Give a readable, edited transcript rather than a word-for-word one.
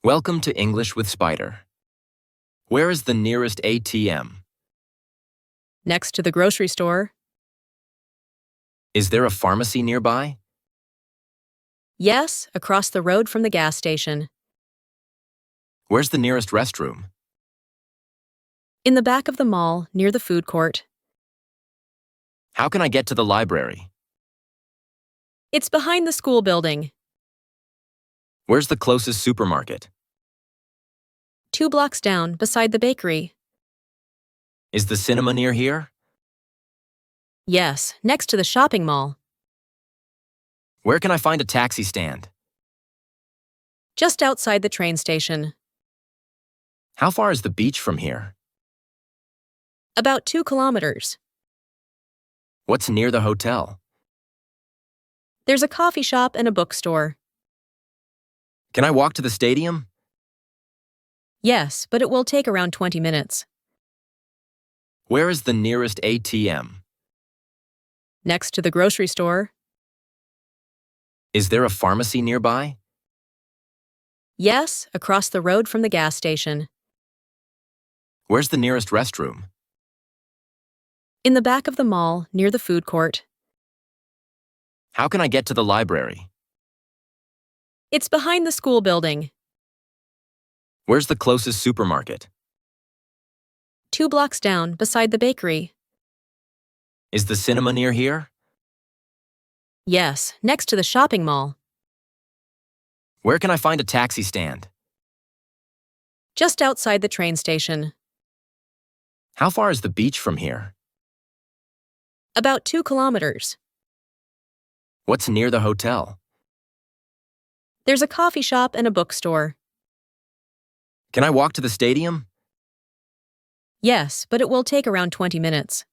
Welcome to English with Spider. Where is the nearest ATM? Next to the grocery store. Is there a pharmacy nearby? Yes, across the road from the gas station. Where's the nearest restroom? In the back of the mall, near the food court. How can I get to the library? It's behind the school building. Where's the closest supermarket? 2 blocks down, beside the bakery. Is the cinema near here? Yes, next to the shopping mall. Where can I find a taxi stand? Just outside the train station. How far is the beach from here? About 2 kilometers. What's near the hotel? There's a coffee shop and a bookstore. Can I walk to the stadium? Yes, but it will take around 20 minutes. Where is the nearest ATM? Next to the grocery store. Is there a pharmacy nearby? Yes, across the road from the gas station. Where's the nearest restroom? In the back of the mall, near the food court. How can I get to the library? It's behind the school building. Where's the closest supermarket? 2 blocks down, beside the bakery. Is the cinema near here? Yes, next to the shopping mall. Where can I find a taxi stand? Just outside the train station. How far is the beach from here? About 2 kilometers. What's near the hotel? There's a coffee shop and a bookstore. Can I walk to the stadium? Yes, but it will take around 20 minutes.